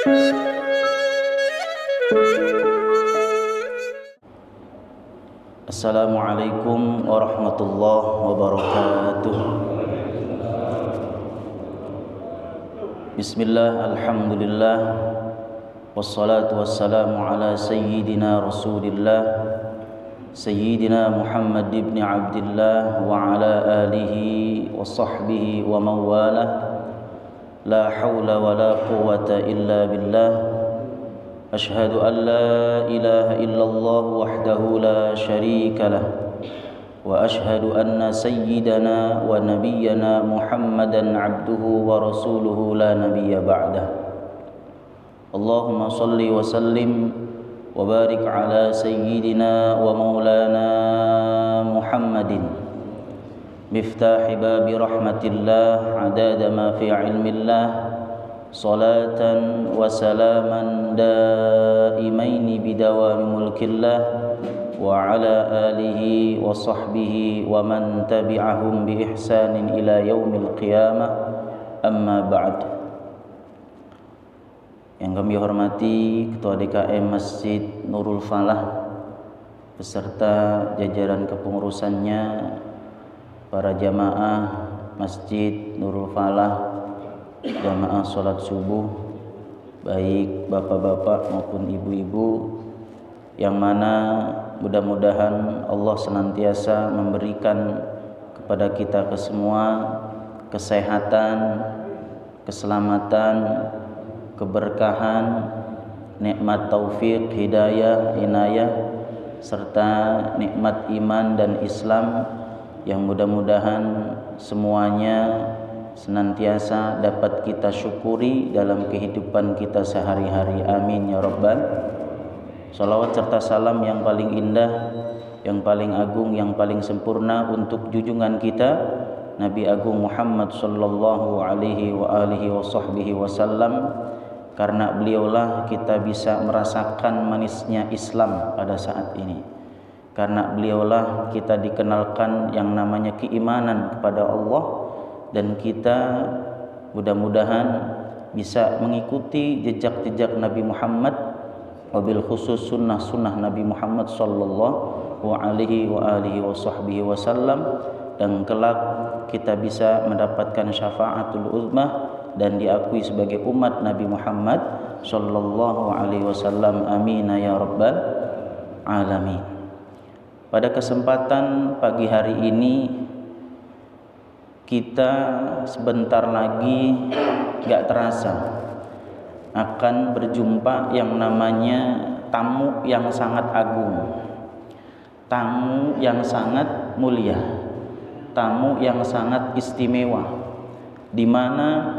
Assalamualaikum warahmatullahi wabarakatuh. Bismillah, alhamdulillah, wassalatu wassalamu ala sayyidina rasulillah, sayyidina Muhammad ibn Abdillah wa ala alihi wa sahbihi wa mawalah. La hawla wa la quwwata illa billah. Ashhadu an la ilaha illallah wahdahu la sharika lah, wa ashhadu anna sayyidana wa nabiyyana Muhammadan abduhu wa rasuluhu la nabiyya ba'dah. Allahumma salli wa sallim wa barik ala sayyidina wa maulana Muhammadin miftahi babi rahmatillah adada ma fi ilmillah, salatan wa salaman daimaini bidawami mulkillah wa ala alihi wa sahbihi wa man tabi'ahum bi ihsanin ila yaumil qiyamah, amma ba'd. Yang kami hormati Ketua DKM Masjid Nurul Falah beserta jajaran kepengurusannya, para jamaah Masjid Nurul Falah, jamaah sholat subuh, baik bapak-bapak maupun ibu-ibu, yang mana mudah-mudahan Allah senantiasa memberikan kepada kita kesemua kesehatan, keselamatan, keberkahan, nikmat taufik, hidayah, inayah, serta nikmat iman dan Islam yang mudah-mudahan semuanya senantiasa dapat kita syukuri dalam kehidupan kita sehari-hari. Amin ya rabbal. Salawat serta salam yang paling indah, yang paling agung, yang paling sempurna untuk junjungan kita Nabi Agung Muhammad sallallahu alaihi wa alihi wa sahbihi wasallam. Karena beliaulah kita bisa merasakan manisnya Islam pada saat ini. Karena beliaulah kita dikenalkan yang namanya keimanan kepada Allah, dan kita mudah-mudahan bisa mengikuti jejak-jejak Nabi Muhammad, wabil khusus sunnah-sunnah Nabi Muhammad sallallahu alaihi wa alihi wasallam, dan kelak kita bisa mendapatkan syafaatul uzmah dan diakui sebagai umat Nabi Muhammad sallallahu alaihi wasallam. Amin ya rabbal alamin. Pada kesempatan pagi hari ini kita sebentar lagi gak terasa akan berjumpa yang namanya tamu yang sangat agung, tamu yang sangat mulia, tamu yang sangat istimewa, di mana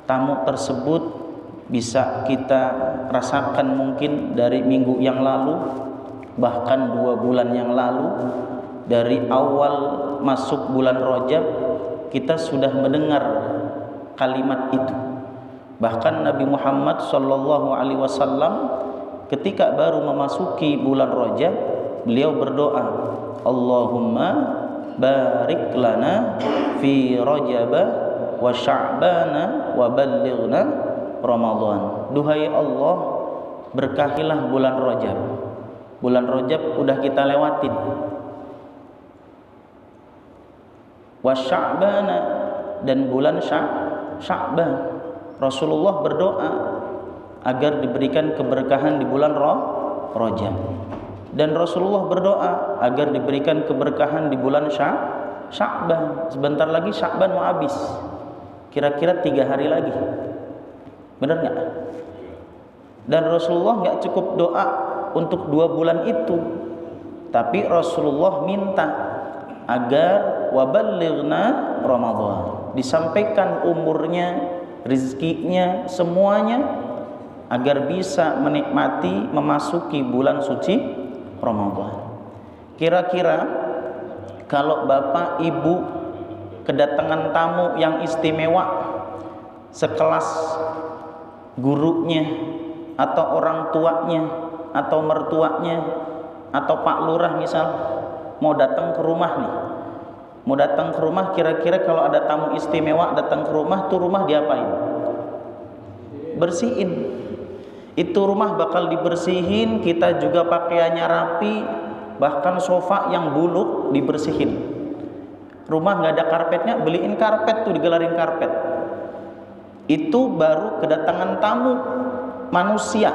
tamu tersebut bisa kita rasakan mungkin dari minggu yang lalu, bahkan 2 bulan yang lalu. Dari awal masuk bulan Rajab kita sudah mendengar kalimat itu. Bahkan Nabi Muhammad sallallahu alaihi wasallam ketika baru memasuki bulan Rajab, beliau berdoa, Allahumma barik lana fi Rajab wa Sya'bana wa ballighna Ramadan. Duhai Allah, berkahilah bulan Rajab. Bulan Rajab udah kita lewatin. Wa Sya'bana, dan bulan Sya'ban. Rasulullah berdoa agar diberikan keberkahan di bulan Rajab, dan Rasulullah berdoa agar diberikan keberkahan di bulan Sya'ban. Sebentar lagi Sya'ban mau habis, kira-kira 3 hari lagi, benar nggak? Dan Rasulullah nggak cukup doa untuk 2 bulan itu, tapi Rasulullah minta agar waballighna Ramadan, disampaikan umurnya, rizkinya, semuanya, agar bisa menikmati memasuki bulan suci Ramadan. Kira-kira kalau bapak ibu kedatangan tamu yang istimewa sekelas gurunya atau orang tuanya atau mertuanya atau Pak Lurah misal mau datang ke rumah nih, mau datang ke rumah, kira-kira kalau ada tamu istimewa datang ke rumah tuh rumah diapain? Bersihin. Itu rumah bakal dibersihin, kita juga pakaiannya rapi, bahkan sofa yang buluk dibersihin. Rumah nggak ada karpetnya, beliin karpet tuh, digelarin karpet. Itu baru kedatangan tamu manusia.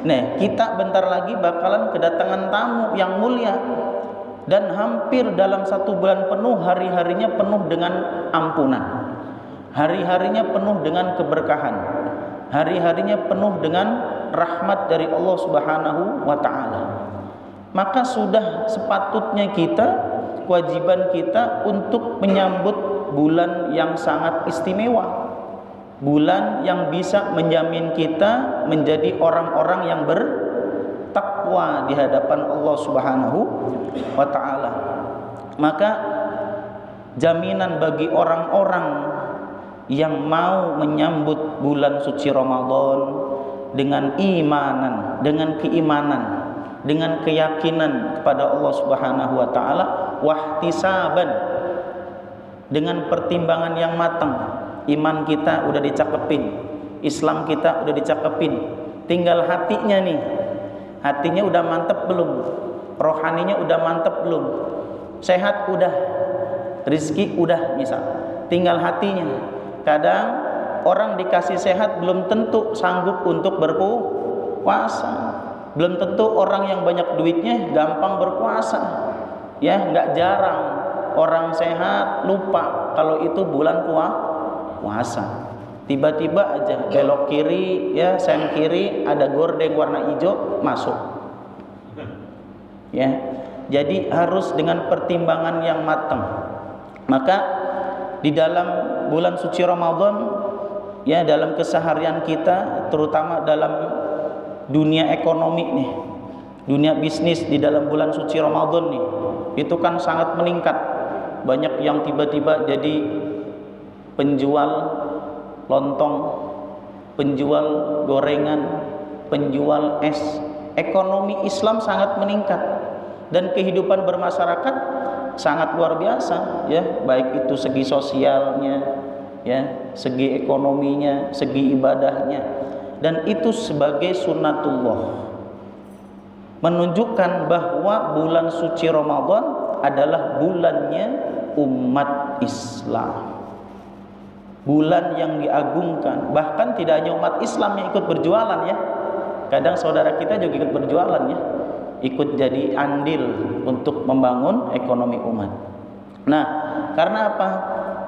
Nah, kita bentar lagi bakalan kedatangan tamu yang mulia, dan hampir dalam 1 bulan penuh, hari-harinya penuh dengan ampunan, hari-harinya penuh dengan keberkahan, hari-harinya penuh dengan rahmat dari Allah Subhanahu wa ta'ala. Maka sudah sepatutnya kita, kewajiban kita untuk menyambut bulan yang sangat istimewa, bulan yang bisa menjamin kita menjadi orang-orang yang bertakwa di hadapan Allah Subhanahu wa ta'ala. Maka jaminan bagi orang-orang yang mau menyambut bulan suci Ramadan dengan imanan, dengan keimanan, dengan keyakinan kepada Allah Subhanahu wa ta'ala, wahtisaban, dengan pertimbangan yang matang. Iman kita udah dicakepin, Islam kita udah dicakepin, tinggal hatinya nih. Hatinya udah mantep belum? Rohaninya udah mantep belum? Sehat udah, rizki udah, misal tinggal hatinya. Kadang orang dikasih sehat belum tentu sanggup untuk berpuasa, belum tentu orang yang banyak duitnya gampang berpuasa. Ya, nggak jarang orang sehat lupa kalau itu bulan puasa. Tiba-tiba aja belok kiri, ya sen kiri ada gordeng warna hijau masuk. Ya, jadi harus dengan pertimbangan yang matang. Maka di dalam bulan suci Ramadan, ya, dalam keseharian kita, terutama dalam dunia ekonomi nih, dunia bisnis di dalam bulan suci Ramadan nih, itu kan sangat meningkat. Banyak yang tiba-tiba jadi penjual lontong, penjual gorengan, penjual es. Ekonomi Islam sangat meningkat, dan kehidupan bermasyarakat sangat luar biasa, ya, baik itu segi sosialnya, ya, segi ekonominya, segi ibadahnya, dan itu sebagai sunnatullah, menunjukkan bahwa bulan suci Ramadan adalah bulannya umat Islam, bulan yang diagungkan. Bahkan tidak hanya umat Islam yang ikut berjualan, ya, kadang saudara kita juga ikut berjualan, ya, ikut jadi andil untuk membangun ekonomi umat. Nah, karena apa?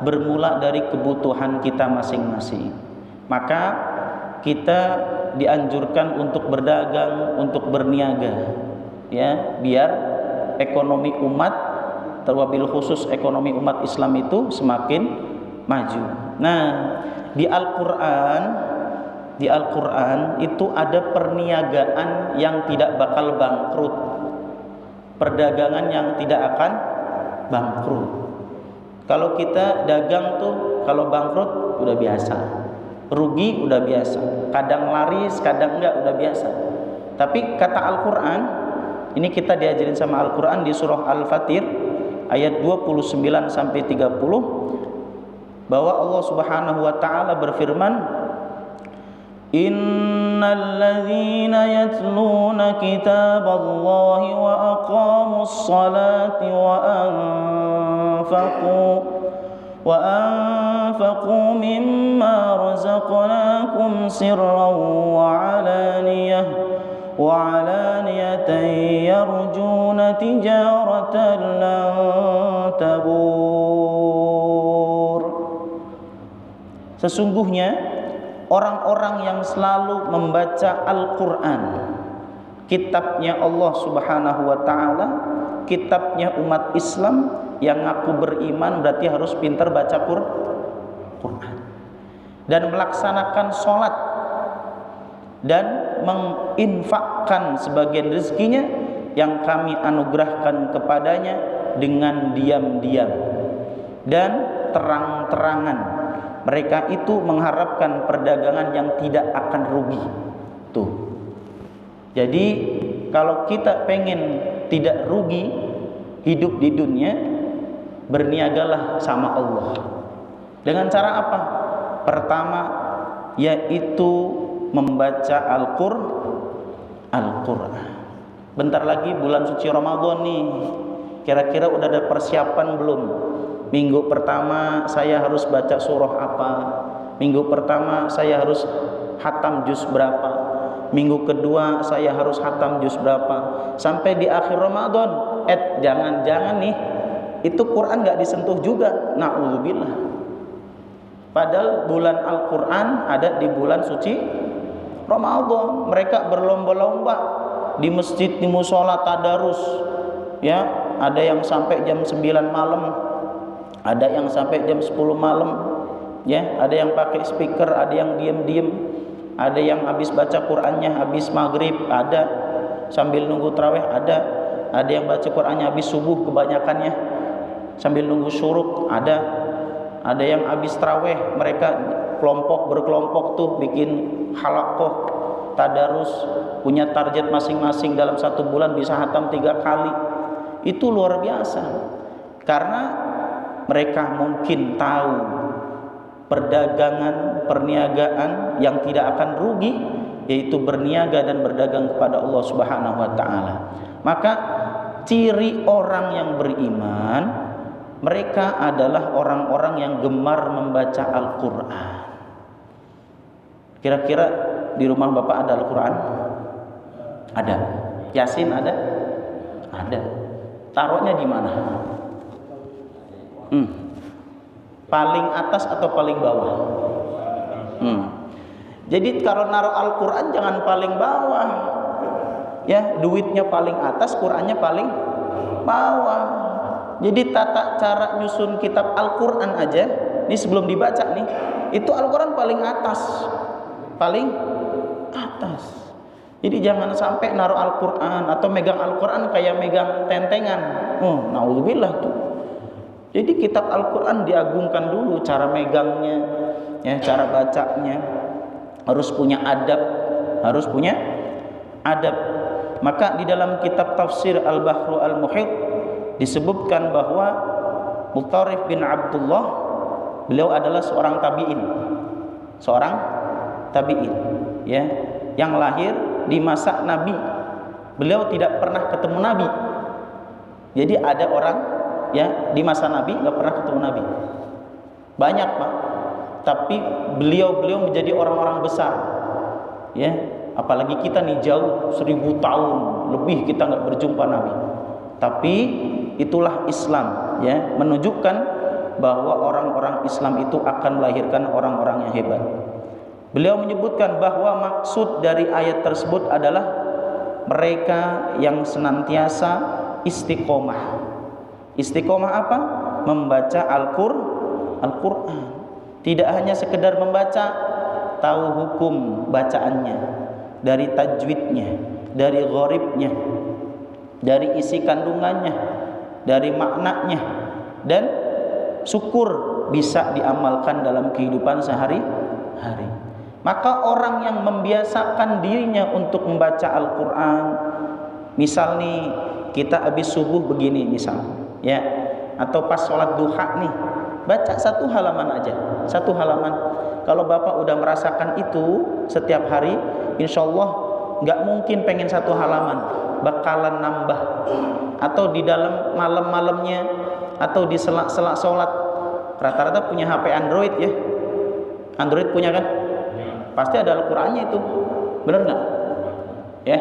Bermula dari kebutuhan kita masing-masing. Maka kita dianjurkan untuk berdagang, untuk berniaga, ya, biar ekonomi umat, terwabil khusus ekonomi umat Islam itu semakin maju. Nah, di Al-Quran itu ada perniagaan yang tidak bakal bangkrut, perdagangan yang tidak akan bangkrut. Kalau kita dagang tuh, kalau bangkrut udah biasa, rugi udah biasa, kadang laris kadang enggak udah biasa. Tapi kata Al-Quran, ini kita diajarin sama Al-Quran di surah Al-Fatir ayat 29 sampai 30, bahwa Allah Subhanahu wa ta'ala berfirman, Innal ladzina yatluna kitaballahi wa aqamus salati wa anfaqu mimma razaqnakum sirran wa alaniyatan yarjuna tijaratan lan tabur. Sesungguhnya orang-orang yang selalu membaca Al-Quran, kitabnya Allah Subhanahu wa ta'ala, kitabnya umat Islam, yang ngaku beriman berarti harus pintar baca Quran, dan melaksanakan sholat, dan menginfakkan sebagian rezekinya yang kami anugerahkan kepadanya dengan diam-diam dan terang-terangan. Mereka itu mengharapkan perdagangan yang tidak akan rugi. Tuh. Jadi kalau kita pengen tidak rugi hidup di dunia, berniagalah sama Allah. Dengan cara apa? Pertama, yaitu membaca Al-Qur'an. Bentar lagi bulan suci Ramadan nih. Kira-kira udah ada persiapan belum? Minggu pertama saya harus baca surah apa? Minggu pertama saya harus khatam juz berapa? Minggu kedua saya harus khatam juz berapa? Sampai di akhir Ramadan, jangan-jangan nih itu Quran nggak disentuh juga. Na'udzubillah. Padahal bulan Al-Quran ada di bulan suci Ramadan. Mereka berlomba-lomba di masjid, di musola tadarus, ya, ada yang sampai jam 9 malam, ada yang sampai jam 10 malam, ya, ada yang pakai speaker, ada yang diam-diam, ada yang habis baca Qur'annya habis maghrib, ada sambil nunggu tarawih, ada yang baca Qur'annya habis subuh kebanyakannya sambil nunggu syuruk, ada yang habis tarawih, mereka berkelompok tuh bikin halaqah tadarus, punya target masing-masing dalam 1 bulan bisa khatam 3 kali. Itu luar biasa, karena mereka mungkin tahu perdagangan, perniagaan yang tidak akan rugi, yaitu berniaga dan berdagang kepada Allah Subhanahu wa taala. Maka ciri orang yang beriman, mereka adalah orang-orang yang gemar membaca Al-Qur'an. Kira-kira di rumah Bapak ada Al-Quran? Ada. Yasin ada? Ada. Taruhnya di mana? Paling atas atau paling bawah? Jadi kalau naruh Al-Quran jangan paling bawah, ya, duitnya paling atas, Qurannya paling bawah. Jadi tata cara nyusun kitab Al-Quran aja, ini sebelum dibaca nih, itu Al-Quran paling atas. Jadi jangan sampai naruh Al-Quran atau megang Al-Quran kayak megang tentengan. Naudzubillah tuh. Jadi kitab Al-Quran diagungkan dulu, cara megangnya, ya, cara bacanya harus punya adab, Maka di dalam kitab tafsir Al-Bahru Al-Muhit disebutkan bahwa Mutarrif bin Abdullah, beliau adalah seorang tabi'in, ya, yang lahir di masa Nabi. Beliau tidak pernah ketemu Nabi. Jadi ada orang, ya, di masa Nabi nggak pernah ketemu Nabi. Banyak, Pak. Tapi beliau menjadi orang-orang besar, ya. Apalagi kita nih jauh 1000 tahun lebih kita nggak berjumpa Nabi. Tapi itulah Islam, ya, menunjukkan bahwa orang-orang Islam itu akan melahirkan orang-orang yang hebat. Beliau menyebutkan bahwa maksud dari ayat tersebut adalah mereka yang senantiasa istiqomah. Istiqomah apa? Membaca Al-Quran. Tidak hanya sekedar membaca, tahu hukum bacaannya, dari tajwidnya, dari gharibnya, dari isi kandungannya, dari maknanya, dan syukur bisa diamalkan dalam kehidupan sehari-hari. Maka orang yang membiasakan dirinya untuk membaca Al-Quran, misal nih kita habis subuh begini misal, ya, atau pas sholat duha nih, baca 1 halaman aja, 1 halaman. Kalau Bapak udah merasakan itu setiap hari, insya Allah nggak mungkin pengen 1 halaman, bakalan nambah. Atau di dalam malam-malamnya, atau di sela-sela sholat. Rata-rata punya HP Android, ya, Android punya kan? Pasti ada Al-Qur'annya itu, bener nggak? Ya,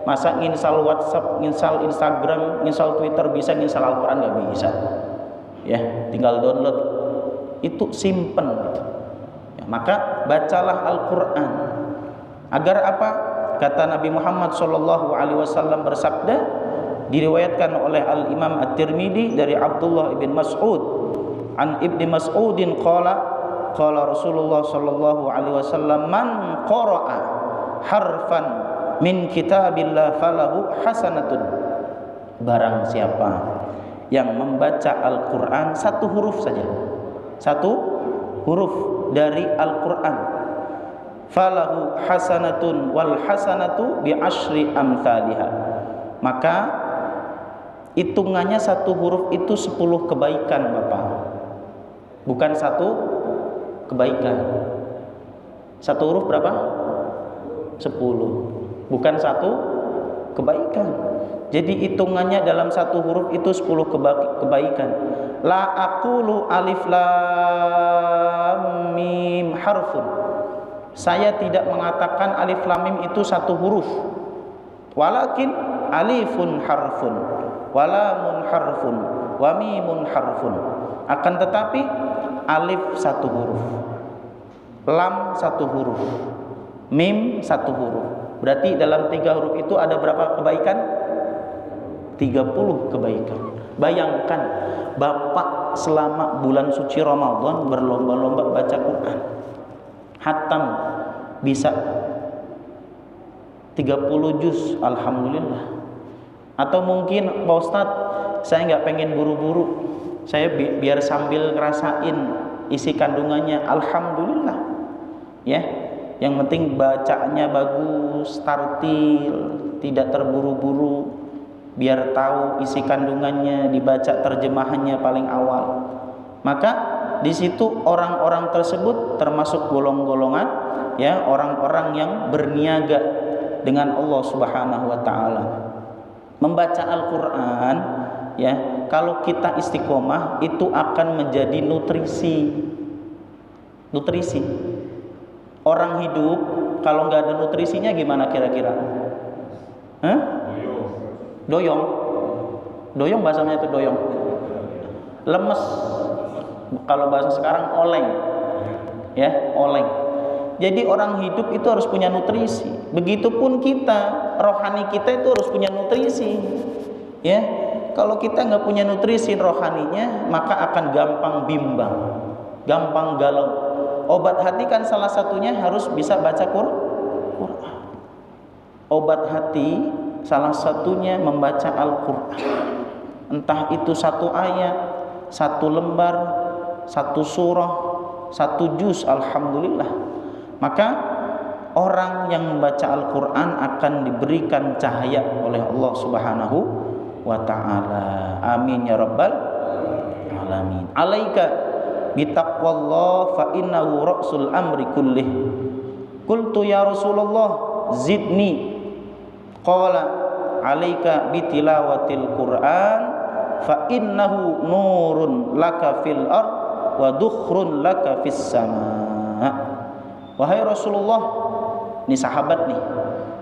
masa nginstal WhatsApp, nginstal Instagram, nginstal Twitter bisa, nginstal Al-Qur'an nggak bisa? Ya, tinggal download, itu simpen gitu. Ya, maka bacalah Al-Qur'an. Agar apa? Kata Nabi Muhammad SAW bersabda, diriwayatkan oleh Al-Imam At-Tirmidzi dari Abdullah ibn Mas'ud, an Ibni Mas'udin qala Rasulullah sallallahu alaihi wasallam, man qara'a harfan min kitabillah falahu hasanatun. Barang siapa yang membaca Al-Qur'an 1 huruf saja, 1 huruf dari Al-Qur'an, falahu hasanatun wal hasanatu bi asyri amsalihha, maka hitungannya 1 huruf itu 10 kebaikan, Bapak. Bukan 1 kebaikan. Satu huruf berapa? 10. Bukan satu kebaikan. Jadi hitungannya dalam satu huruf itu 10 kebaikan. La aqulu alif lam mim harfun. Saya tidak mengatakan alif lam mim itu satu huruf. Walakin alifun harfun, walamun harfun, wa mimun harfun. Akan tetapi alif satu huruf, lam satu huruf, mim satu huruf. Berarti dalam 3 huruf itu ada berapa kebaikan? 30 kebaikan. Bayangkan Bapak selama bulan suci Ramadan berlomba-lomba baca Quran, hatam bisa 30 juz, alhamdulillah. Atau mungkin Pak Ustadz, saya nggak pengen buru-buru, saya biar sambil ngerasain isi kandungannya, alhamdulillah. Ya, yang penting bacanya bagus, tartil, tidak terburu-buru, biar tahu isi kandungannya, dibaca terjemahannya paling awal. Maka di situ orang-orang tersebut termasuk golongan ya, orang-orang yang berniaga dengan Allah Subhanahu wa taala. Membaca Al-Qur'an ya, kalau kita istiqomah itu akan menjadi nutrisi. Nutrisi. Orang hidup kalau nggak ada nutrisinya gimana kira-kira? Hah? Doyong. Doyong bahasanya itu doyong. Lemes. Kalau bahasa sekarang oleng. Ya, oleng. Jadi orang hidup itu harus punya nutrisi. Begitupun kita, rohani kita itu harus punya nutrisi. Ya, kalau kita nggak punya nutrisi rohaninya, maka akan gampang bimbang, gampang galau. Obat hati kan salah satunya harus bisa baca Quran. Obat hati salah satunya membaca Al-Quran. Entah itu satu ayat, satu lembar, satu surah, satu juz, alhamdulillah. Maka orang yang membaca Al-Quran akan diberikan cahaya oleh Allah Subhanahu wa ta'ala. Amin ya rabbal alamin. Alaika bitaqwallah fa innahu ra'sul amri kullih. Qultu ya Rasulullah zidni. Qala alaika bitilawatil Qur'an fa innahu nurun laka fil ard wa dukhrun laka fis sama'. Wahai Rasulullah, ini sahabat nih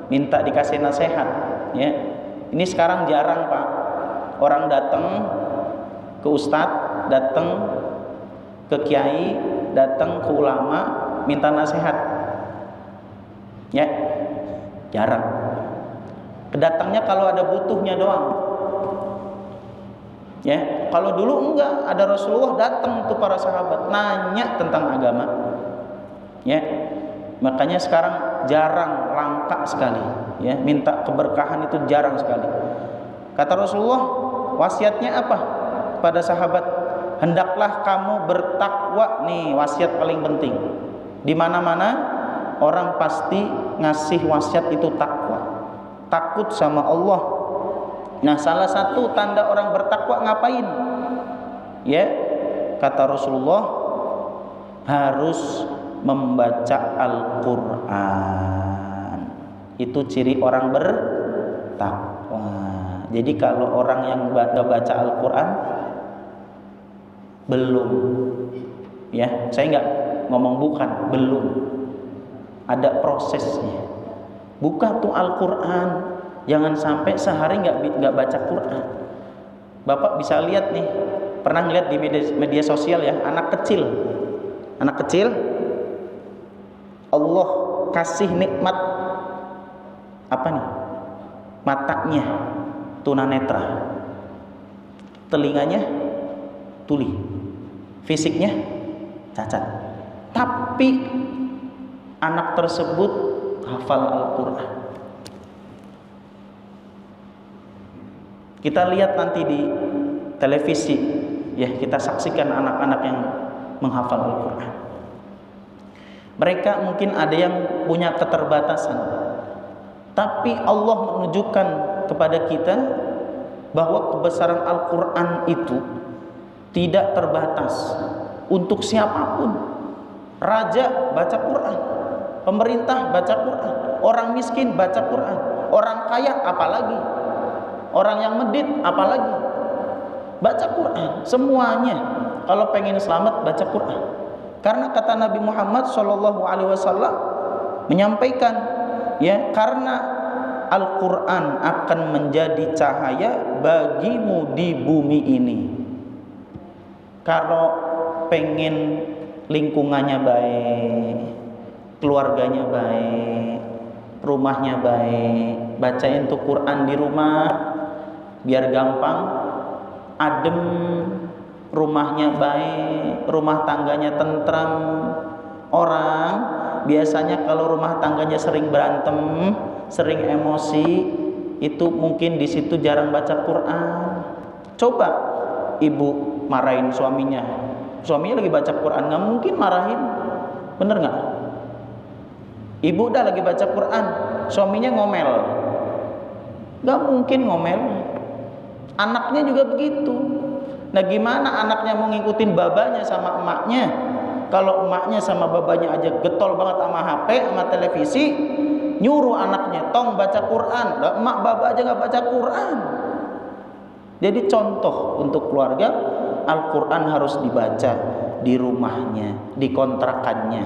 minta dikasih nasihat ya. Ini sekarang jarang Pak, orang datang ke ustadz, datang ke kiai, datang ke ulama minta nasihat ya, jarang. Kedatangnya kalau ada butuhnya doang ya. Kalau dulu enggak, ada Rasulullah datang tuh para sahabat nanya tentang agama ya. Makanya sekarang jarang, langka sekali ya, minta keberkahan itu jarang sekali. Kata Rasulullah, wasiatnya apa pada sahabat? Hendaklah kamu bertakwa. Nih wasiat paling penting. Di mana-mana orang pasti ngasih wasiat itu takwa, takut sama Allah. Nah, salah satu tanda orang bertakwa ngapain? Ya, kata Rasulullah, harus membaca Al-Quran. Itu ciri orang bertakwa. Jadi kalau orang yang nggak baca Al-Quran, belum ya, saya nggak ngomong bukan, belum, ada prosesnya. Buka tuh Al-Quran, jangan sampai sehari nggak baca Quran. Bapak bisa lihat nih, pernah lihat di media sosial ya, anak kecil Allah kasih nikmat apa nih? Matanya tunanetra, telinganya tuli, fisiknya cacat, tapi anak tersebut hafal Al-Quran. Kita lihat nanti di televisi ya, kita saksikan anak-anak yang menghafal Al-Quran. Mereka mungkin ada yang punya keterbatasan, tapi Allah menunjukkan kepada kita bahwa kebesaran Al-Quran itu tidak terbatas untuk siapapun. Raja baca Quran, pemerintah baca Quran, orang miskin baca Quran, orang kaya apalagi, orang yang medit apalagi, baca Quran. Semuanya kalau pengen selamat baca Quran. Karena kata Nabi Muhammad SAW menyampaikan, ya, karena Al-Quran akan menjadi cahaya bagimu di bumi ini. Kalau pengen lingkungannya baik, keluarganya baik, rumahnya baik, bacain tuh Quran di rumah biar gampang, adem, rumahnya baik, rumah tangganya tentram. Orang biasanya kalau rumah tangganya sering berantem, sering emosi, itu mungkin di situ jarang baca Quran. Coba ibu marahin suaminya lagi baca Quran, nggak mungkin marahin, bener nggak? Ibu udah lagi baca Quran, suaminya ngomel, nggak mungkin ngomel. Anaknya juga begitu. Nah, gimana anaknya mau ngikutin babanya sama emaknya? Kalau emaknya sama babanya aja getol banget sama HP, sama televisi, nyuruh anaknya tong baca Quran, nah, emak baba aja nggak baca Quran. Jadi contoh untuk keluarga, Al-Quran harus dibaca di rumahnya, di kontrakannya,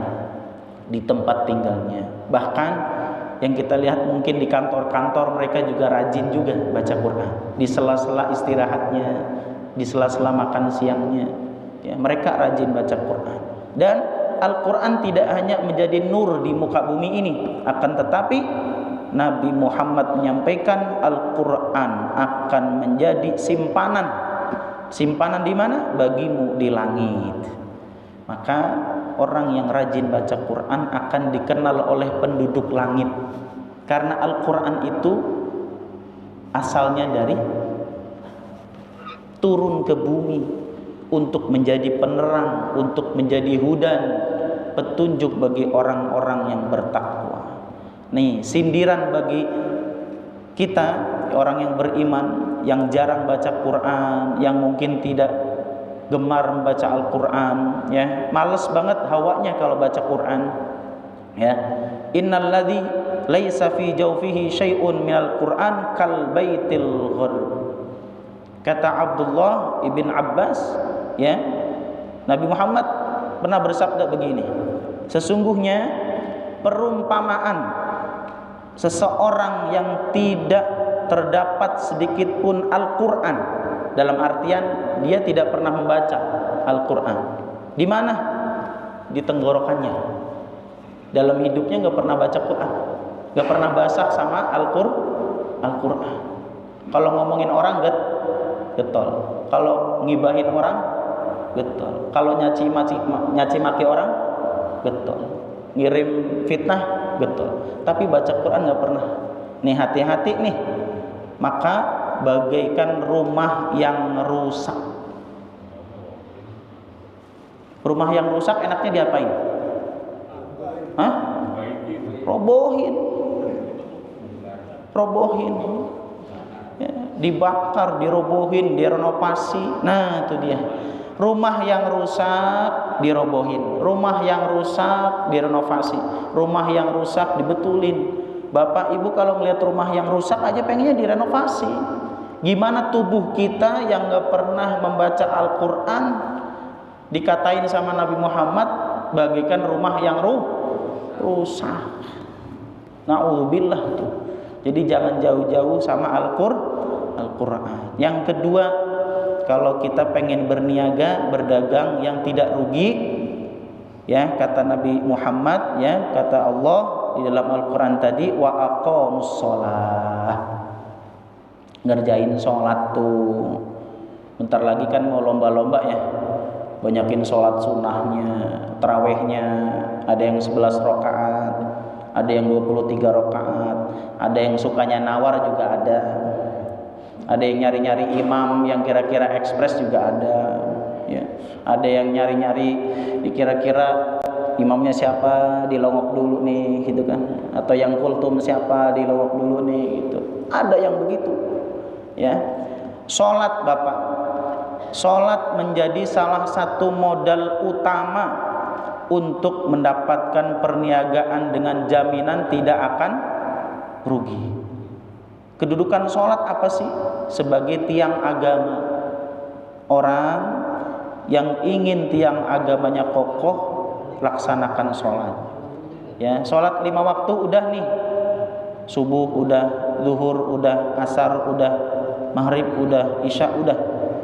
di tempat tinggalnya. Bahkan yang kita lihat mungkin di kantor-kantor mereka juga rajin juga baca Quran, di sela-sela istirahatnya, di sela-sela makan siangnya, ya, mereka rajin baca Quran. Dan Al-Quran tidak hanya menjadi nur di muka bumi ini, akan tetapi Nabi Muhammad menyampaikan Al-Quran akan menjadi simpanan. Simpanan di mana? Bagimu di langit. Maka orang yang rajin baca Quran akan dikenal oleh penduduk langit. Karena Al-Quran itu asalnya dari turun ke bumi untuk menjadi penerang, untuk menjadi hudan, petunjuk bagi orang-orang yang bertakwa. Nih, sindiran bagi kita orang yang beriman, yang jarang baca Quran, yang mungkin tidak gemar membaca Al-Quran, ya, males banget hawanya kalau baca Quran, ya. Innalladzi laisa fi jawfihi syai'un minal Quran kal baitil ghar. Kata Abdullah ibn Abbas, ya, Nabi Muhammad pernah bersabda begini, sesungguhnya perumpamaan seseorang yang tidak terdapat sedikit pun Al-Quran, dalam artian dia tidak pernah membaca Al-Quran. Di mana? Di tenggorokannya. Dalam hidupnya nggak pernah baca Quran, nggak pernah basah sama Al-Quran. Kalau ngomongin orang getol, kalau ngibahin orang getol, kalau nyaci maki orang getol, ngirim fitnah getol, tapi baca Quran nggak pernah. Nih, hati-hati nih. Maka bagaikan rumah yang rusak. Rumah yang rusak enaknya diapain? Hah? Robohin, ya, dibakar, dirobohin, direnovasi. Nah, itu dia. Rumah yang rusak dirobohin, rumah yang rusak direnovasi, rumah yang rusak dibetulin. Bapak Ibu kalau melihat rumah yang rusak aja pengennya direnovasi. Gimana tubuh kita yang gak pernah membaca Al-Quran dikatain sama Nabi Muhammad bagaikan rumah yang rusak. Na'udzubillah tuh. Jadi jangan jauh-jauh sama Al-Quran. Yang kedua, kalau kita pengen berniaga, berdagang yang tidak rugi, ya, kata Nabi Muhammad, ya, kata Allah di dalam Al-Quran tadi, wa aqamus sholah, ngerjain sholat tuh. Bentar lagi kan mau lomba-lomba, ya, banyakin sholat sunnahnya, tarawehnya, ada yang 11 rakaat, ada yang 23 rakaat, ada yang sukanya nawar juga ada yang nyari-nyari imam yang kira-kira ekspres juga ada, ya. Ada yang nyari-nyari kira-kira imamnya siapa, dilongok dulu nih, gitu kan. Atau yang kultum siapa, dilongok dulu nih, gitu. Ada yang begitu, ya. Sholat, Bapak, sholat menjadi salah satu modal utama untuk mendapatkan perniagaan dengan jaminan tidak akan rugi. Kedudukan sholat apa sih? Sebagai tiang agama. Orang yang ingin tiang agamanya kokoh, laksanakan sholat. Ya, sholat 5 waktu udah nih. Subuh udah, zuhur udah, asar udah, maghrib udah, isya udah.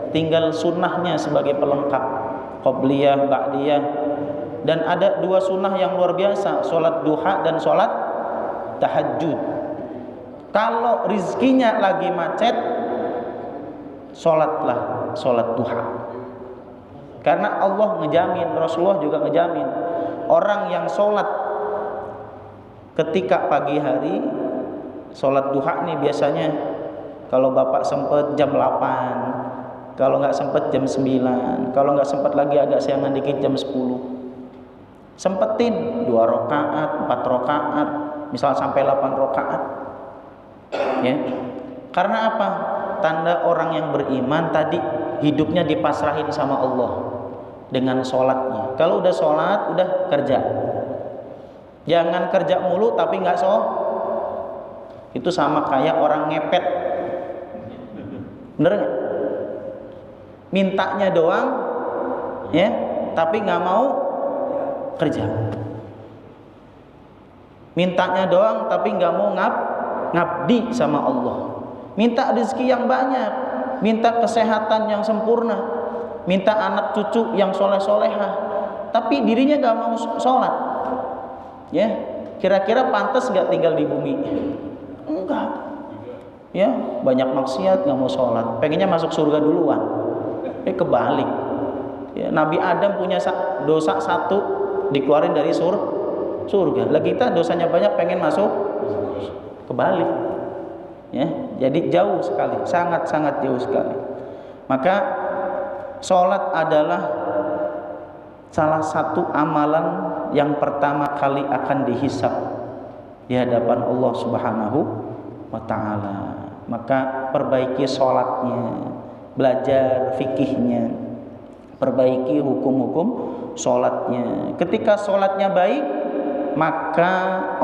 Tinggal sunnahnya sebagai pelengkap, qobliyah, ba'diyah. Dan ada 2 sunnah yang luar biasa, sholat duha dan sholat tahajud. Kalau rizkinya lagi macet, sholatlah sholat duha. Karena Allah ngejamin, Rasulullah juga ngejamin, orang yang sholat ketika pagi hari, sholat duha nih biasanya kalau bapak sempet jam 8, kalau nggak sempet jam 9, kalau nggak sempet lagi agak siangan dikit jam 10. Sempetin 2 rakaat, 4 rakaat, misal sampai 8 rakaat. Ya. Karena apa? Tanda orang yang beriman tadi hidupnya dipasrahin sama Allah dengan sholatnya. Kalau udah sholat, udah kerja. Jangan kerja mulu tapi nggak sholat. Itu sama kayak orang ngepet. Bener nggak? Mintanya doang, ya, tapi nggak mau kerja. Mintanya doang tapi nggak mau ngabdi sama Allah. Minta rezeki yang banyak, minta kesehatan yang sempurna, minta anak cucu yang soleh-solehah, tapi dirinya gak mau sholat. Ya, kira-kira pantas gak tinggal di bumi? Enggak. Ya, banyak maksiat gak mau sholat, pengennya masuk surga duluan. Kebalik. Ya, Nabi Adam punya dosa 1 dikeluarin dari surga. Lah kita dosanya banyak pengen masuk, kebalik. Ya, jadi jauh sekali, sangat-sangat jauh sekali. Maka sholat adalah salah satu amalan yang pertama kali akan dihisab di hadapan Allah Subhanahu wa ta'ala. Maka perbaiki sholatnya, belajar fikihnya, perbaiki hukum-hukum sholatnya. Ketika sholatnya baik, maka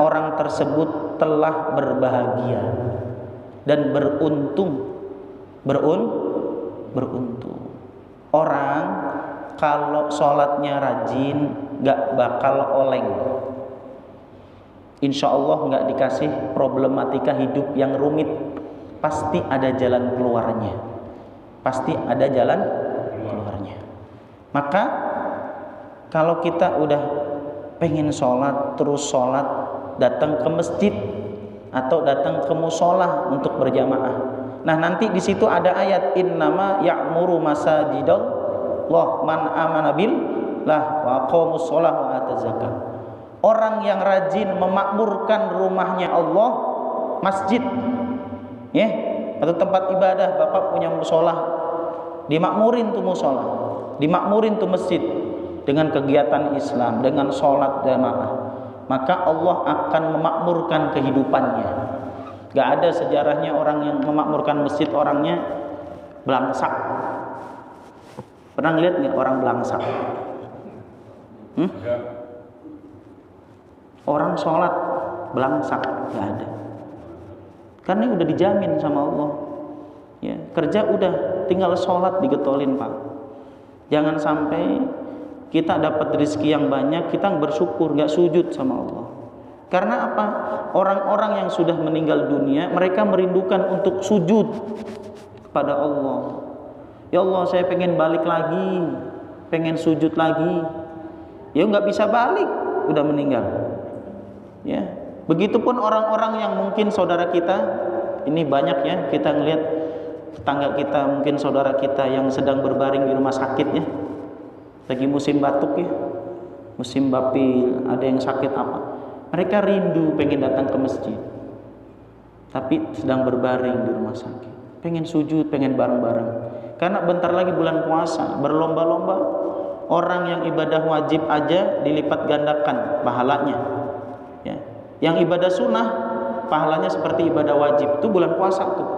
orang tersebut telah berbahagia dan beruntung. Beruntung. Orang kalau sholatnya rajin gak bakal oleng. Insya Allah gak dikasih problematika hidup yang rumit. Pasti ada jalan keluarnya. Pasti ada jalan keluarnya. Maka kalau kita udah pengen sholat, terus sholat, datang ke masjid atau datang ke musola untuk berjamaah. Nah, nanti di situ ada ayat innama ya'muru masajidallah man amana billah wa aqamus shalah wa ataz zakat. Orang yang rajin memakmurkan rumahnya Allah, masjid, ya, atau tempat ibadah. Bapak punya musola, dimakmurin tuh musola, dimakmurin tuh masjid dengan kegiatan Islam, dengan sholat jamaah. Maka Allah akan memakmurkan kehidupannya. Gak ada sejarahnya orang yang memakmurkan masjid orangnya belangsak. Pernah ngeliat nggak orang belangsak? Orang sholat belangsak gak ada. Karena udah dijamin sama Allah. Ya, kerja udah, tinggal sholat digetolin Pak. Jangan sampai kita dapat rezeki yang banyak, kita bersyukur, gak sujud sama Allah. Karena apa? Orang-orang yang sudah meninggal dunia, mereka merindukan untuk sujud kepada Allah. Ya Allah, saya pengen balik lagi, pengen sujud lagi. Ya nggak bisa balik, udah meninggal. Ya, begitupun orang-orang yang mungkin saudara kita, ini banyak ya, kita ngelihat tetangga kita, mungkin saudara kita yang sedang berbaring di rumah sakit ya. Lagi musim batuk ya, musim bapil, ada yang sakit apa, mereka rindu pengen datang ke masjid, tapi sedang berbaring di rumah sakit, pengen sujud, pengen bareng-bareng. Karena bentar lagi bulan puasa, berlomba-lomba. Orang yang ibadah wajib aja dilipat gandakan pahalanya ya. Yang ibadah sunnah pahalanya seperti ibadah wajib, itu bulan puasa tuh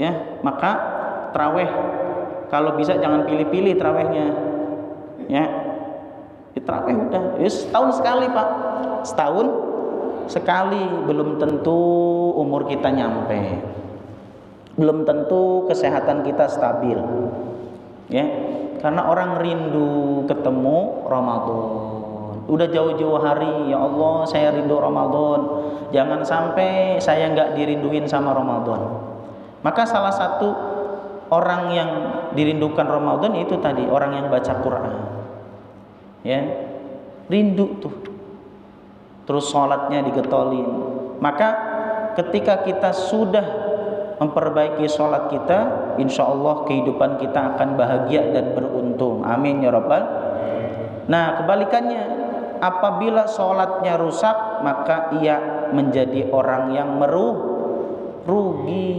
ya. Maka taraweh kalau bisa jangan pilih-pilih tarawehnya ya, Tarawih udah, setahun sekali Pak, setahun sekali. Belum tentu umur kita nyampe, belum tentu kesehatan kita stabil, ya. Karena orang rindu ketemu Ramadan. Udah jauh-jauh hari, ya Allah saya rindu Ramadan. Jangan sampai saya nggak dirinduin sama Ramadan. Maka salah satu orang yang dirindukan Ramadan itu tadi orang yang baca Quran, ya, rindu tuh. Terus sholatnya digetolin. Maka ketika kita sudah memperbaiki sholat kita, insya Allah kehidupan kita akan bahagia dan beruntung. Amin ya Rabbal. Nah kebalikannya, apabila sholatnya rusak, maka ia menjadi orang yang rugi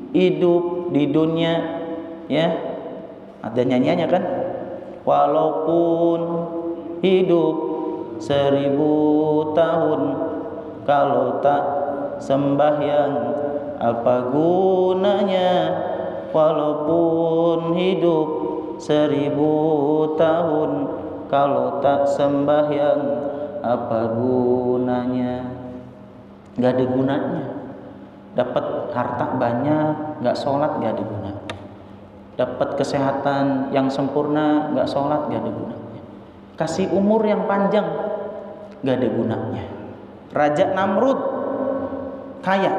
hidup di dunia, ya. Ada nyanyiannya kan, walaupun hidup 1000 tahun, kalau tak sembahyang apa gunanya. Walaupun hidup 1000 tahun, kalau tak sembahyang apa gunanya. Gak ada gunanya. Dapat harta banyak, gak sholat, gak ada gunanya. Dapat kesehatan yang sempurna, gak sholat, gak ada gunanya. Kasih umur yang panjang, gak ada gunanya. Raja Namrud kaya,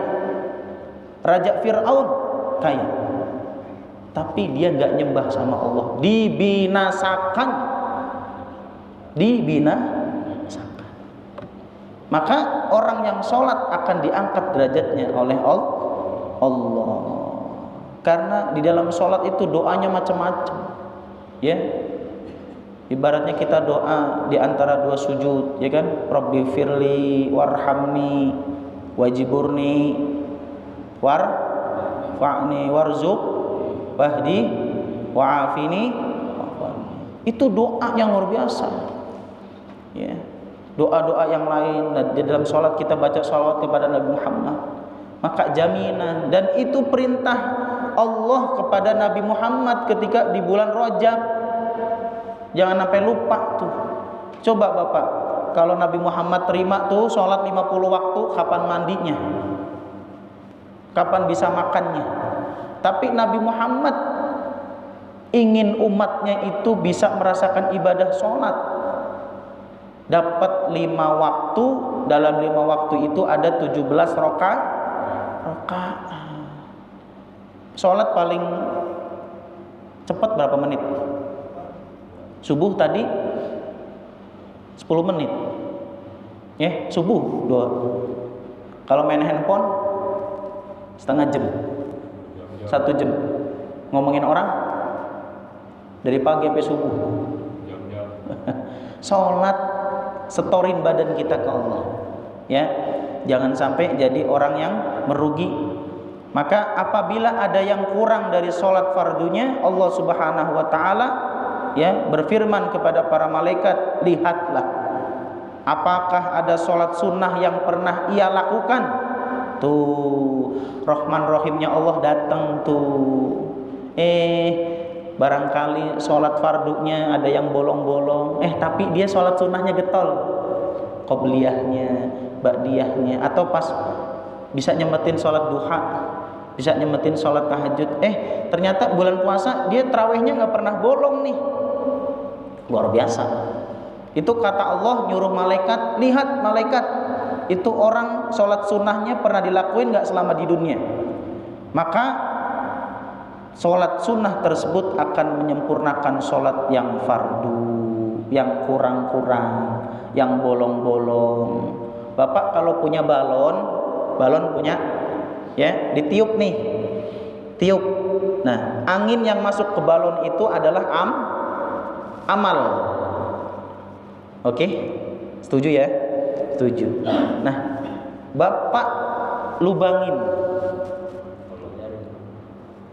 Raja Fir'aun kaya, tapi dia gak nyembah sama Allah, dibinasakan. Maka orang yang sholat akan diangkat derajatnya oleh Allah. Karena di dalam sholat itu doanya macam-macam, ya. Ibaratnya kita doa di antara dua sujud, ya kan? Rabbi firli warhamni wajiburni warfa'ni warzuq wahdi wa'afini. Itu doa yang luar biasa, ya. Doa-doa yang lain di dalam sholat kita baca sholawat kepada Nabi Muhammad, maka jaminan. Dan itu perintah Allah kepada Nabi Muhammad ketika di bulan Rajab. Jangan sampai lupa tuh. Coba Bapak, kalau Nabi Muhammad terima tuh sholat 50 waktu, kapan mandinya? Kapan bisa makannya? Tapi Nabi Muhammad ingin umatnya itu bisa merasakan ibadah sholat. Dapat 5 waktu, dalam 5 waktu itu ada 17 rakaat. Sholat paling cepat berapa menit? Subuh tadi 10 menit, ya, subuh doa. Kalau main handphone setengah jam, 1 jam. Ngomongin orang dari pagi sampai subuh. Sholat setorin badan kita ke Allah, ya. Jangan sampai jadi orang yang merugi. Maka apabila ada yang kurang dari sholat fardunya, Allah Subhanahu wa ta'ala, ya, berfirman kepada para malaikat, lihatlah apakah ada sholat sunnah yang pernah ia lakukan. Tuh Rahman Rahimnya Allah datang tuh. Barangkali sholat fardunya ada yang bolong-bolong, tapi dia sholat sunnahnya getol, qobliyahnya, ba'diyahnya, atau pas bisa nyemetin sholat duha, bisa nyemetin sholat tahajud. Ternyata bulan puasa dia tarawihnya nggak pernah bolong nih. Luar biasa. Itu kata Allah nyuruh malaikat, lihat malaikat, itu orang sholat sunnahnya pernah dilakuin nggak selama di dunia. Maka sholat sunnah tersebut akan menyempurnakan sholat yang fardu, yang kurang-kurang, yang bolong-bolong. Bapak kalau punya balon punya, ya, ditiup nih, tiup. Nah, angin yang masuk ke balon itu adalah amal. Oke, setuju ya? Setuju. Nah, Bapak lubangin,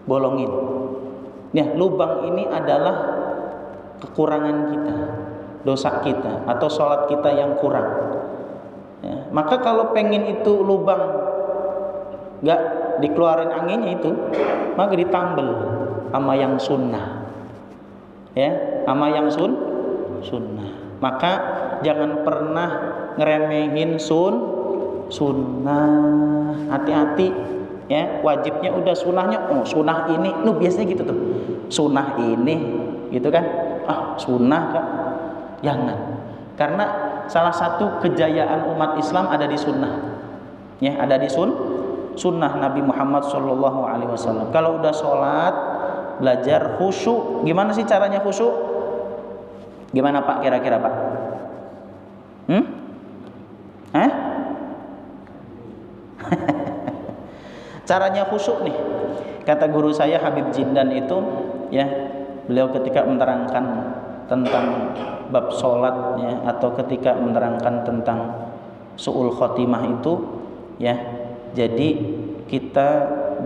bolongin. Nah, lubang ini adalah kekurangan kita, dosa kita, atau sholat kita yang kurang, ya. Maka kalau pengen itu lubang gak dikeluarin anginnya itu, maka ditambel sama yang sunnah, ya, sama yang sunnah. Maka jangan pernah ngeremehin sunnah. Hati-hati ya, wajibnya udah, sunnahnya sunnah ini, biasanya gitu tuh, sunnah ini gitu kan, sunnah kan, jangan. Karena salah satu kejayaan umat Islam ada di sunnah ya, ada di sunnah Nabi Muhammad SAW. Kalau udah sholat, belajar khusyuk. Gimana sih caranya khusyuk? Gimana Pak, kira-kira Pak? Caranya khusyuk nih, kata guru saya Habib Jindan itu ya, beliau ketika menerangkan tentang bab sholat ya, atau ketika menerangkan tentang su'ul khotimah itu ya, jadi kita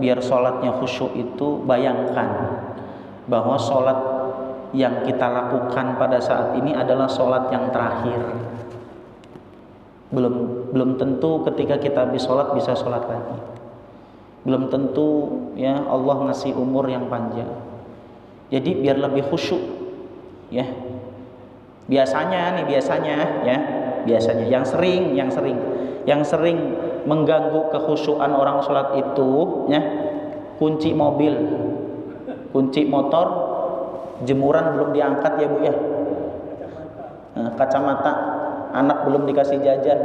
biar sholatnya khusyuk itu, bayangkan bahwa sholat yang kita lakukan pada saat ini adalah sholat yang terakhir. Belum tentu ketika kita habis sholat bisa sholat lagi. Belum tentu ya Allah ngasih umur yang panjang. Jadi biar lebih khusyuk ya. Biasanya yang sering mengganggu kekhusyuan orang sholat itu ya, kunci mobil, kunci motor, jemuran belum diangkat ya Bu ya, kacamata, anak belum dikasih jajan,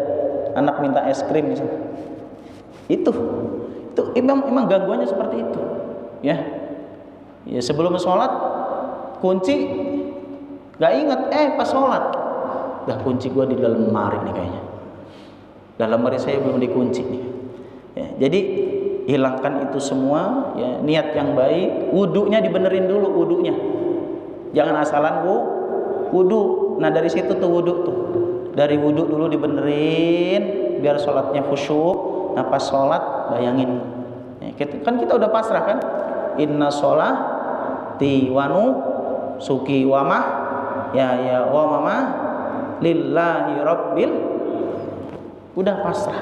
anak minta es krim misalnya. Itu memang gangguannya seperti itu ya. Ya sebelum sholat kunci gak inget, pas sholat dah kunci gua di dalam lemari nih kayaknya, dalam lemari saya belum dikunci nih ya. Jadi hilangkan itu semua ya, niat yang baik, wudunya dibenerin dulu, wudunya jangan asalan wudu. Nah dari situ tuh wudu tuh, dari wudu dulu dibenerin biar sholatnya khusyuk. Nah pas sholat bayangin ya, kan kita udah pasrah kan, inna sholati wa nusuki wa ya wa mama lillahi rabbil, udah pasrah.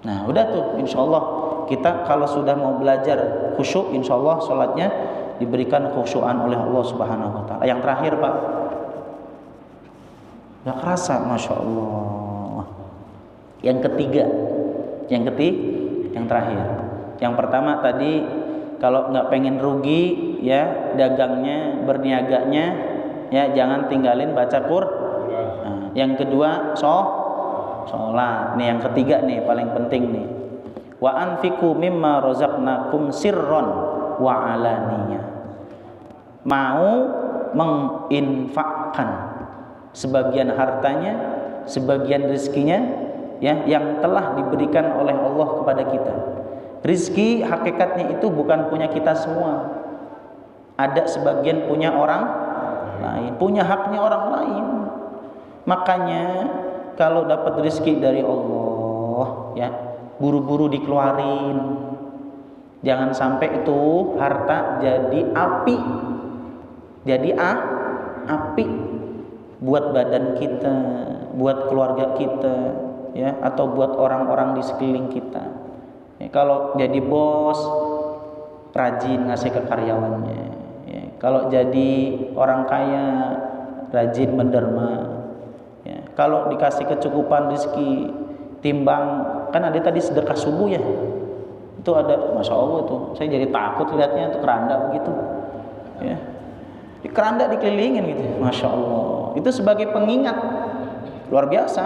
Nah udah tuh, insyaallah kita kalau sudah mau belajar khusyuk, insyaallah sholatnya diberikan khusyuan oleh Allah Subhanahu wa taala. Yang terakhir Pak, gak kerasa, masya Allah. Yang ketiga, yang terakhir. Yang pertama tadi, kalau nggak pengen rugi ya dagangnya, berniaganya ya, jangan tinggalin baca Quran. Yang kedua sholat. Nih yang ketiga nih paling penting nih. Wa anfiqu mimma razaqnakum sirron wa alaniyah. Mau menginfakkan sebagian hartanya, sebagian rezekinya ya, yang telah diberikan oleh Allah kepada kita. Rizki hakikatnya itu bukan punya kita semua. Ada sebagian punya orang lain, punya haknya orang lain. Makanya kalau dapat rizki dari Allah ya, buru-buru dikeluarin. Jangan sampai itu harta jadi api. Jadi api buat badan kita, buat keluarga kita ya, atau buat orang-orang di sekeliling kita ya. Kalau jadi bos, rajin ngasih ke karyawannya ya. Kalau jadi orang kaya, rajin menderma ya. Kalau dikasih kecukupan rezeki, timbang, kan ada tadi sedekah subuh ya, itu ada, masya Allah tuh, saya jadi takut lihatnya tuh, keranda begitu ya, di keranda dikelilingin gitu, masya Allah. Itu sebagai pengingat luar biasa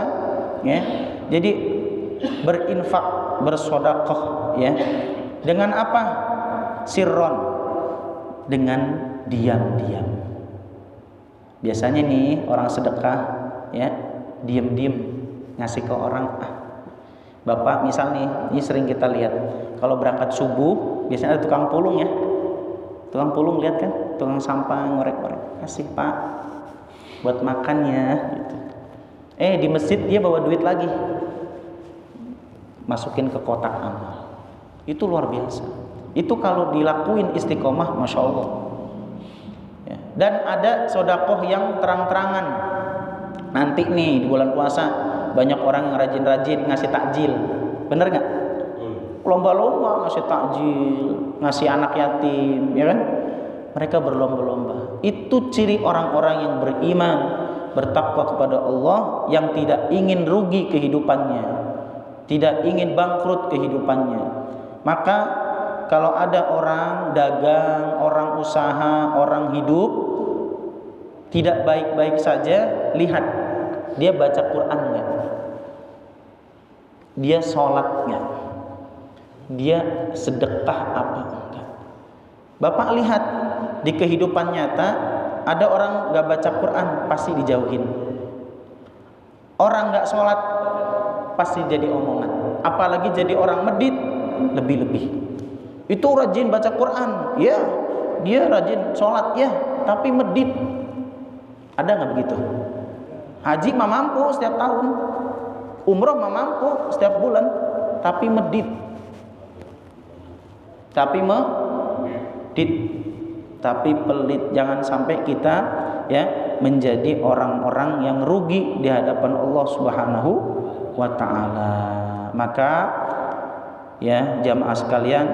ya. Jadi berinfak, bersedekah ya, dengan apa? Sirron, dengan diam-diam. Biasanya nih orang sedekah ya, diam-diam ngasih ke orang. Bapak misal nih, ini sering kita lihat kalau berangkat subuh biasanya ada tukang pulung ya. Tukang pulung, lihat kan, tukang sampah ngorek-ngorek, kasih Pak buat makannya gitu. Di masjid dia bawa duit lagi, masukin ke kotak amal. Itu luar biasa. Itu kalau dilakuin istiqomah, masya Allah ya. Dan ada sodakoh yang terang-terangan. Nanti nih di bulan puasa banyak orang yang rajin-rajin ngasih takjil, bener nggak? Lomba-lomba ngasih takjil, ngasih anak yatim, ya kan? Mereka berlomba-lomba. Itu ciri orang-orang yang beriman, bertakwa kepada Allah, yang tidak ingin rugi kehidupannya, tidak ingin bangkrut kehidupannya. Maka kalau ada orang dagang, orang usaha, orang hidup tidak baik-baik saja, lihat dia baca Quran nggak, dia sholat nggak, dia sedekah apa enggak. Bapak lihat di kehidupan nyata, ada orang nggak baca Quran pasti dijauhin, orang nggak sholat pasti jadi omongan, apalagi jadi orang medit lebih-lebih. Itu rajin baca Quran, ya, dia rajin sholat, ya, tapi medit. Ada nggak begitu? Haji mah mampu setiap tahun, umroh mah mampu setiap bulan, tapi medit, tapi pelit. Jangan sampai kita menjadi orang-orang yang rugi di hadapan Allah Subhanahu wa ta'ala. Maka jamaah sekalian,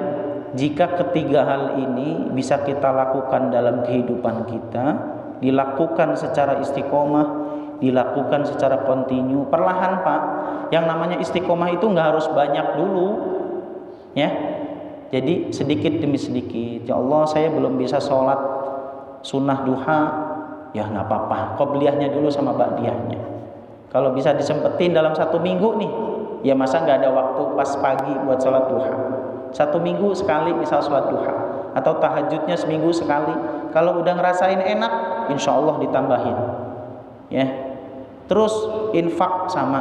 jika ketiga hal ini bisa kita lakukan dalam kehidupan kita, dilakukan secara istiqomah, dilakukan secara kontinu, perlahan Pak. Yang namanya istiqomah itu nggak harus banyak dulu, ya. Jadi sedikit demi sedikit. Ya Allah, saya belum bisa sholat sunnah duha, ya nggak apa-apa, qobliyahnya dulu sama ba'diyahnya. Kalau bisa disempetin dalam 1 minggu nih, ya masa nggak ada waktu pas pagi buat sholat duha. 1 minggu sekali misal sholat duha, atau tahajudnya seminggu sekali. Kalau udah ngerasain enak, insya Allah ditambahin, ya. Terus infak sama,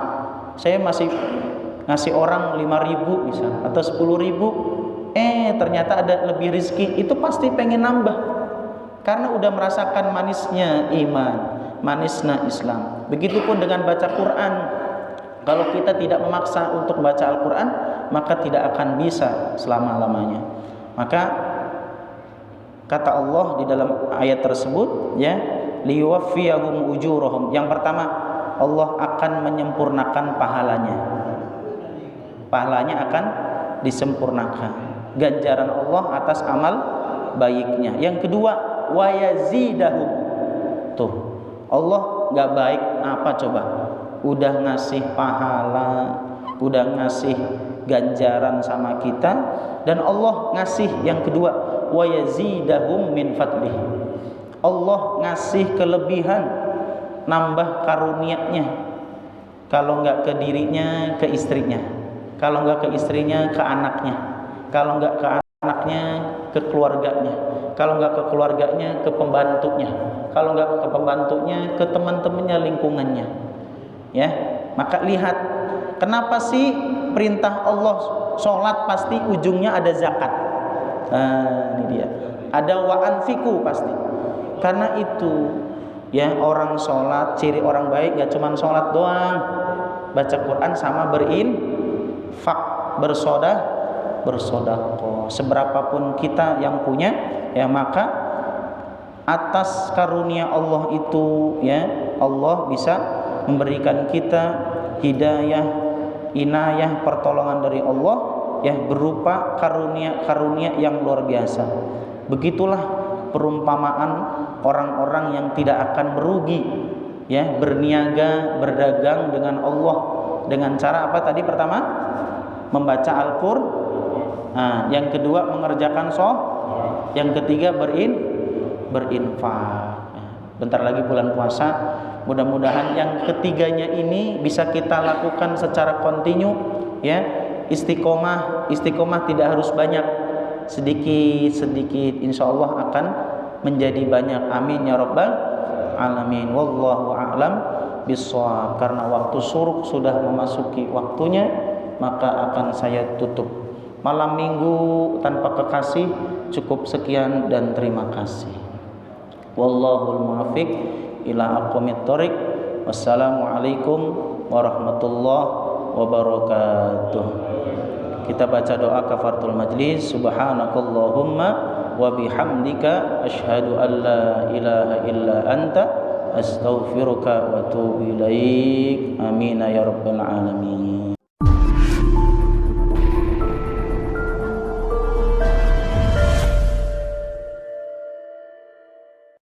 saya masih ngasih orang 5.000 misal atau 10.000, ternyata ada lebih rezeki, itu pasti pengen nambah, karena udah merasakan manisnya iman, manisnya Islam. Begitupun dengan baca Quran. Kalau kita tidak memaksa untuk baca Al-Quran, maka tidak akan bisa selama-lamanya. Maka kata Allah di dalam ayat tersebut, liyuwaffiyahum ujurahum. Yang pertama, Allah akan menyempurnakan pahalanya. Pahalanya akan disempurnakan. Ganjaran Allah atas amal baiknya. Yang kedua, wa yazidahum. Tuh, Allah nggak baik apa coba? Udah ngasih pahala, udah ngasih ganjaran sama kita, dan Allah ngasih yang kedua, wa yazidahum min fadlih. Allah ngasih kelebihan, nambah karunia-Nya. Kalau nggak ke dirinya, ke istrinya. Kalau nggak ke istrinya, ke anaknya. Kalau nggak ke anaknya, ke keluarganya. Kalau nggak ke keluarganya, ke pembantunya. Kalau nggak ke pembantunya, ke teman-temannya, lingkungannya. Ya, maka lihat, kenapa sih perintah Allah sholat pasti ujungnya ada zakat? Nah, ini dia. Ada wa anfiku pasti. Karena itu, orang sholat, ciri orang baik gak cuma sholat doang, baca Quran sama berinfak, bersedekah. Seberapapun kita yang punya, maka atas karunia Allah itu, Allah bisa memberikan kita hidayah, inayah, pertolongan dari Allah, berupa karunia-karunia yang luar biasa. Begitulah perumpamaan orang-orang yang tidak akan merugi, berniaga, berdagang dengan Allah dengan cara apa tadi? Pertama, membaca Al-Qur'an. Yang kedua, mengerjakan yang ketiga, berinfak. Bentar lagi bulan puasa. Mudah-mudahan yang ketiganya ini bisa kita lakukan secara kontinu, Istiqomah tidak harus banyak, sedikit insya Allah akan menjadi banyak. Amin ya rabbal alamin. Wallahu a'lam bishawab. Karena waktu syuruk sudah memasuki waktunya, maka akan saya tutup malam minggu tanpa kekasih. Cukup sekian dan terima kasih. Wallahul muwaffiq ila aqwamit thoriq. Wassalamualaikum warahmatullahi wabarakatuh. Kita baca doa kafaratul majlis. Subhanakallahumma wa bihamdika asyhadu an la ilaha illa anta astaghfiruka wa atubu ilaik. Amin ya rabbal alamin.